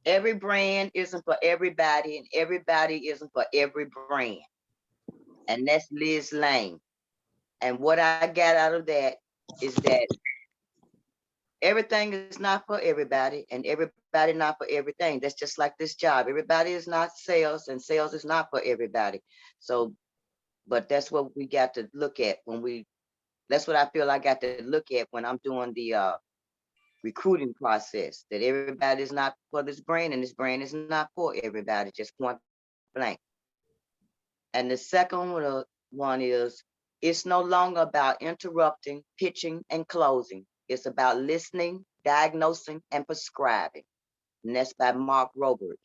Every brand isn't for everybody, and everybody isn't for every brand. And that's Liz Lane. And what I got out of that is that everything is not for everybody, and everybody not for everything. That's just like this job. Everybody is not sales, and sales is not for everybody. So, but that's what we got to look at when we. That's what I feel I got to look at when I'm doing the recruiting process. That everybody is not for this brand, and this brand is not for everybody. Just point blank. And the second one is it's no longer about interrupting, pitching, and closing. It's about listening, diagnosing, and prescribing. And that's by Mark Robert.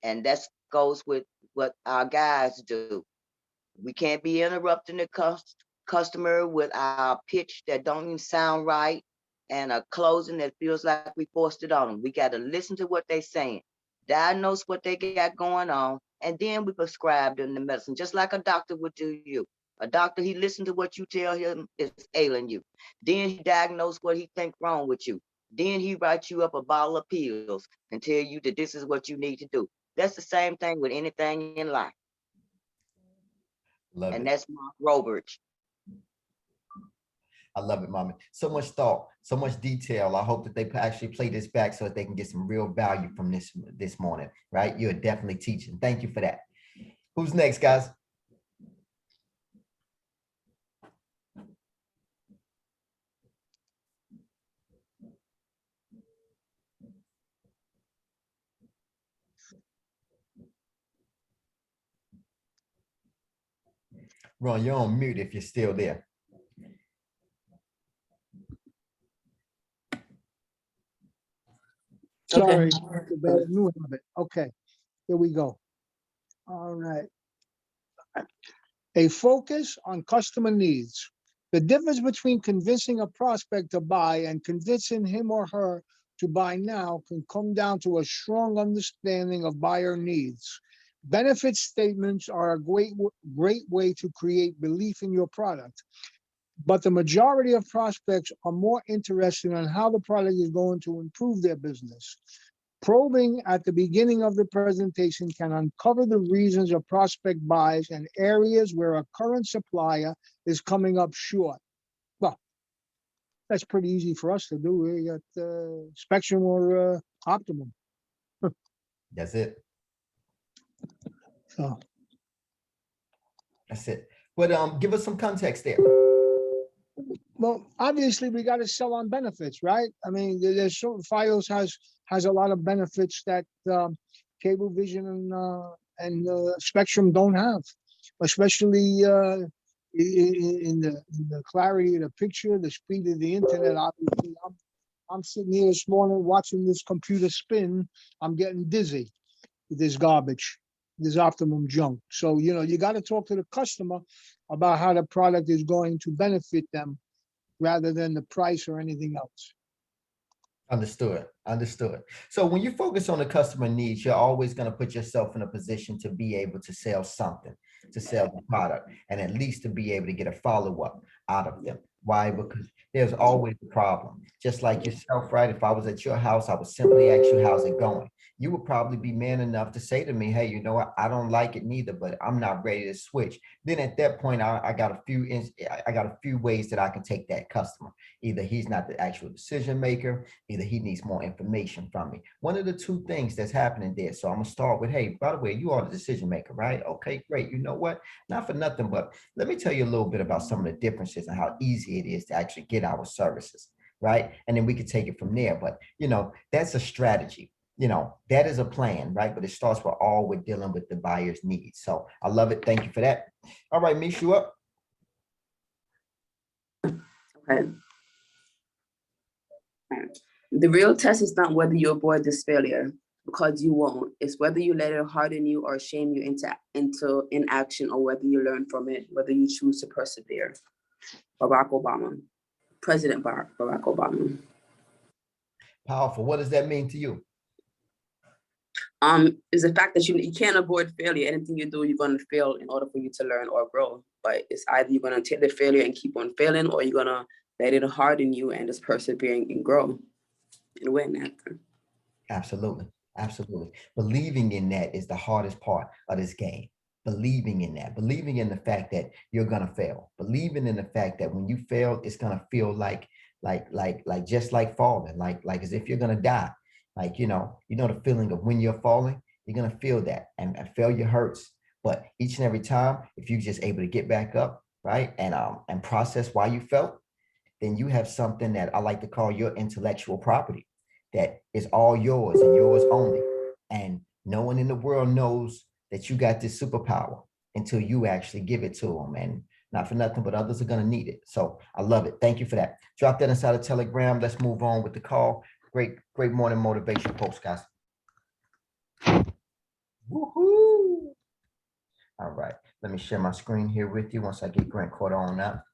And that goes with what our guys do. We can't be interrupting the customer with our pitch that don't even sound right and a closing that feels like we forced it on them. We got to listen to what they're saying, diagnose what they got going on, and then we prescribe them the medicine, just like a doctor would do you. A doctor, he listens to what you tell him is ailing you. Then he diagnose what he think wrong with you. Then he writes you up a bottle of pills and tell you that this is what you need to do. That's the same thing with anything in life. And Love it. that's Mark Roberts. I love it, Mama. So much thought, so much detail. I hope that they actually play this back so that they can get some real value from this morning, right? You're definitely teaching. Thank you for that. Who's next, guys? Ron, you're on mute if you're still there. Sorry, the new habit. Okay, here we go. All right. A focus on customer needs. The difference between convincing a prospect to buy and convincing him or her to buy now can come down to a strong understanding of buyer needs. Benefit statements are a great way to create belief in your product, but the majority of prospects are more interested in how the product is going to improve their business. Probing at the beginning of the presentation can uncover the reasons a prospect buys and areas where a current supplier is coming up short. Well, that's pretty easy for us to do. We got Spectrum or Optimum. That's it. So, That's it. But give us some context there. well, obviously we got to sell on benefits, right? I mean, there's so FiOS has a lot of benefits that Cablevision and Spectrum don't have, especially in the clarity of the picture, the speed of the internet. Obviously, I'm sitting here this morning watching this computer spin. I'm getting dizzy with this garbage, this Optimum junk. So you got to talk to the customer about how the product is going to benefit them rather than the price or anything else. Understood. Understood. So when you focus on the customer needs, you're always going to put yourself in a position to be able to sell something, to sell the product, and at least to be able to get a follow-up out of them. Why? Because there's always a problem. Just like yourself, right? If I was at your house, I would simply ask you, how's it going? You would probably be man enough to say to me, hey, you know what? I don't like it neither, but I'm not ready to switch. Then at that point, I got a few ways that I can take that customer. Either he's not the actual decision maker, either he needs more information from me. One of the two things that's happening there. So I'm gonna start with, hey, by the way, you are the decision maker, right? Okay, great. You know what? Not for nothing, but let me tell you a little bit about some of the differences and how easy it is to actually get our services, right? And then we can take it from there. But that's a strategy. That is a plan, right? But it starts with all with dealing with the buyer's needs. So I love it. Thank you for that. All right, Mish, you up? Okay. The real test is not whether you avoid this failure, because you won't. It's whether you let it harden you or shame you into inaction, or whether you learn from it, whether you choose to persevere. Barack Obama, President Barack Obama. Powerful. What does that mean to you? Is the fact that you can't avoid failure. Anything you do, you're going to fail in order for you to learn or grow. But it's either you're going to take the failure and keep on failing, or you're going to let it harden you and just persevere and grow and win after. Absolutely. Absolutely. Believing in that is the hardest part of this game. Believing in that, believing in the fact that you're gonna fail, believing in the fact that when you fail, it's gonna feel like just like falling, like as if you're gonna die. Like, the feeling of when you're falling, you're gonna feel that, and failure hurts. But each and every time, if you're just able to get back up, right, and process why you felt, then you have something that I like to call your intellectual property that is all yours and yours only. And no one in the world knows that you got this superpower until you actually give it to them. And not for nothing, but others are going to need it. So I love it. Thank you for that. Drop that inside a Telegram. Let's move on with the call. Great morning motivation post, guys. Woohoo! All right. Let me share my screen here with you once I get Grant caught on up.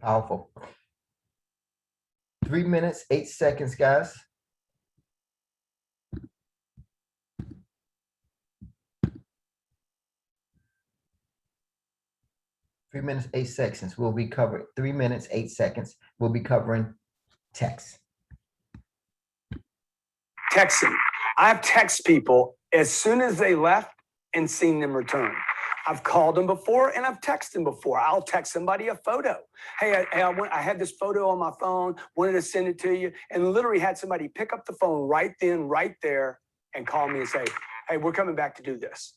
Powerful. 3 minutes, 8 seconds, guys. 3 minutes, 8 seconds. We'll be covering 3 minutes, 8 seconds. We'll be covering text. Texting. I've texted people as soon as they left and seen them return. I've called them before and I've texted them before. I'll text somebody a photo. Hey, I had this photo on my phone, wanted to send it to you, and literally had somebody pick up the phone right then, right there, and call me and say, hey, we're coming back to do this.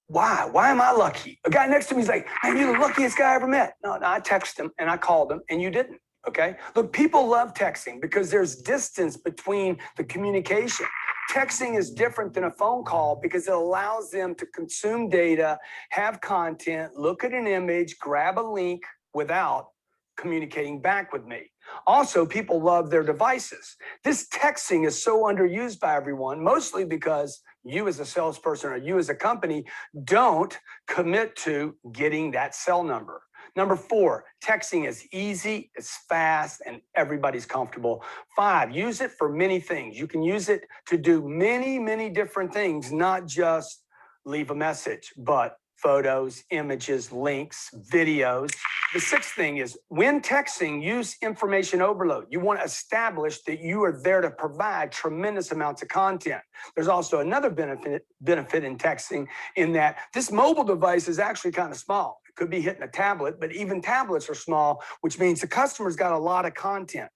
Why? Why am I lucky? A guy next to me is like, man, you're the luckiest guy I ever met. No, I texted him and I called him and you didn't. Okay. Look, people love texting because there's distance between the communication. Texting is different than a phone call because it allows them to consume data, have content, look at an image, grab a link without communicating back with me. Also, people love their devices. This texting is so underused by everyone, mostly because you as a salesperson or you as a company don't commit to getting that cell number. Number 4, texting is easy, it's fast, and everybody's comfortable. 5, use it for many things. You can use it to do many, many different things, not just leave a message, but photos, images, links, videos. The 6th thing is when texting, use information overload. You want to establish that you are there to provide tremendous amounts of content. There's also another benefit in texting in that this mobile device is actually kind of small. It could be hitting a tablet, but even tablets are small, which means the customer's got a lot of content.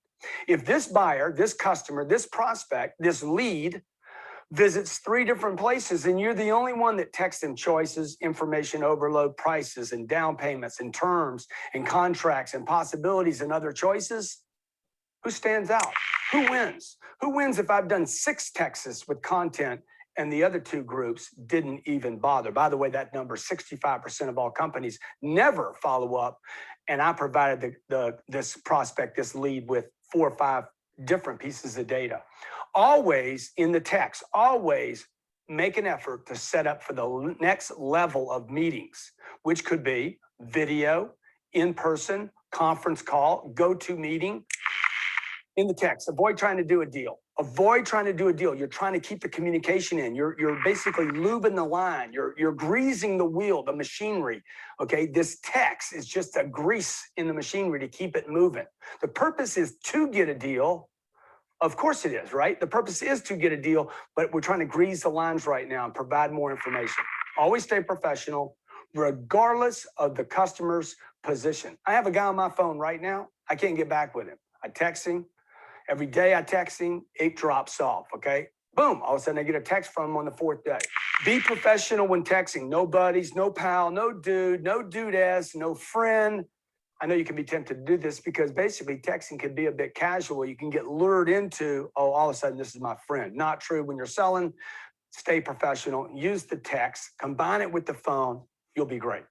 If this buyer, this customer, this prospect, this lead visits 3 different places and you're the only one that texts them choices, information overload, prices, and down payments, and terms, and contracts, and possibilities, and other choices, who stands out? Who wins? Who wins if I've done 6 texts with content and the other 2 groups didn't even bother? By the way, that number, 65% of all companies never follow up, and I provided this prospect, this lead, with 4 or 5 different pieces of data. Always in the text, always make an effort to set up for the next level of meetings, which could be video, in-person, conference call, go-to meeting. In the text, avoid trying to do a deal. Avoid trying to do a deal. You're trying to keep the communication in. You're basically lubing the line. You're greasing the wheel, the machinery. Okay, this text is just a grease in the machinery to keep it moving. The purpose is to get a deal. Of course it is, right? The purpose is to get a deal, but we're trying to grease the lines right now and provide more information. Always stay professional, regardless of the customer's position. I have a guy on my phone right now. I can't get back with him. I text him. Every day I text him, it drops off, okay? Boom, all of a sudden I get a text from him on the 4th day. Be professional when texting. No buddies, no pal, no dude, no dude-ass, no friend. I know you can be tempted to do this because basically texting can be a bit casual. You can get lured into, oh, all of a sudden this is my friend. Not true. When you're selling, stay professional. Use the text. Combine it with the phone. You'll be great.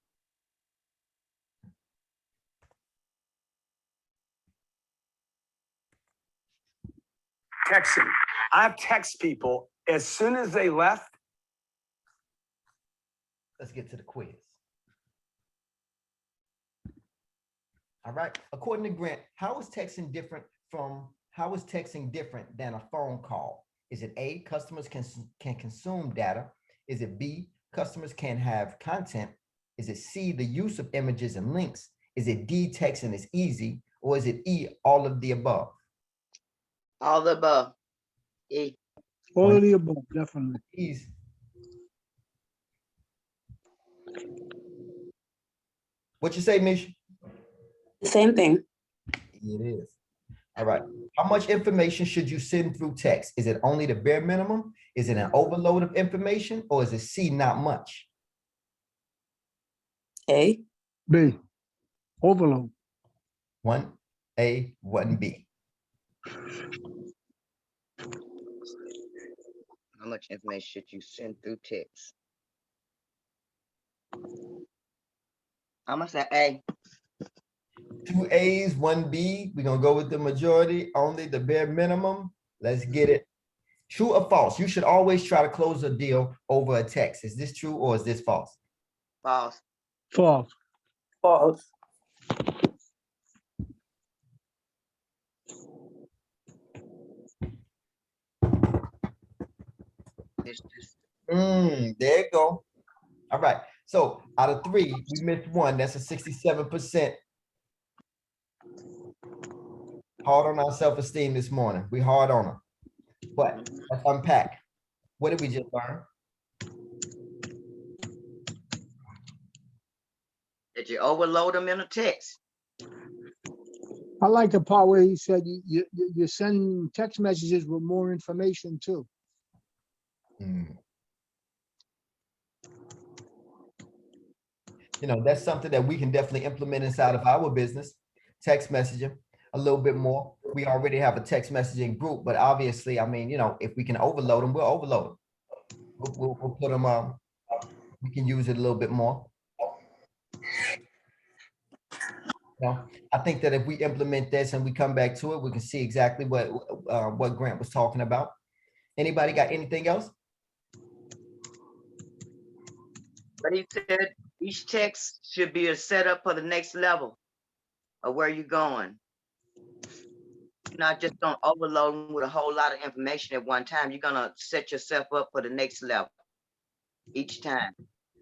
Texting. I've texted people as soon as they left. Let's get to the quiz. All right. According to Grant, how is texting different than a phone call? Is it A, customers can consume data? Is it B, customers can have content? Is it C, the use of images and links? Is it D, texting is easy? Or is it E, all of the above? All the above. E. All of the above, definitely. Easy. What you say, Mish? The same thing. It is. All right. How much information should you send through text? Is it only the bare minimum? Is it an overload of information? Or is it C, not much? A. B, overload. 1A, 1B. How much information should you send through text? I'm gonna say A. 2 A's, 1B. We're going to go with the majority, only the bare minimum. Let's get it. True or false? You should always try to close a deal over a text. Is this true or is this false? False. False. False. It's just There you go. All right. So out of 3, we missed 1. That's a 67%. Hard on our self-esteem this morning. We hard on them. But let's unpack. What did we just learn? that you overload them in a text. I like the part where he said you send text messages with more information too. You know, that's something that we can definitely implement inside of our business. Text messaging a little bit more. We already have a text messaging group, but obviously, I mean, you know, if we can overload them, we'll overload them. We'll put them we can use it a little bit more. You know, I think that if we implement this and we come back to it, we can see exactly what Grant was talking about. Anybody got anything else? But he said each text should be a setup for the next level of where you're going. You're not just gonna overload them with a whole lot of information at one time. You're gonna set yourself up for the next level each time.